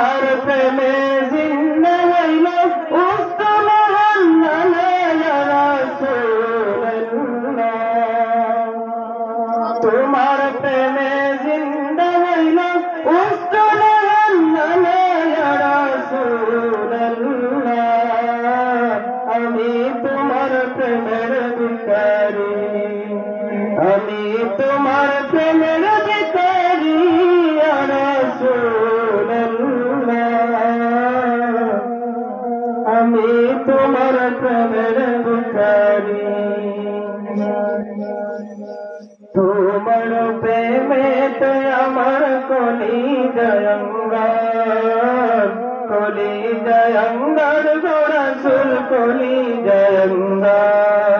তোমার প্রেমে জিন্দা হইল উস্তম ইয়া রাসূলুল্লাহ তোমার প্রেমে জিন্দা হইল উস্তম ইয়া রাসূলুল্লাহ আমি তোমার প্রেমের ভিখারি আমি তোমার প্রেমের ভিখারি ইয়া রাসূলুল্লাহ আমি তোমার প্রেমের ভিখারি তোমার প্রেমেতে আমার কলিজায় অঙ্গার কলিজায় অঙ্গার গো রাসূল কলিজায় অঙ্গার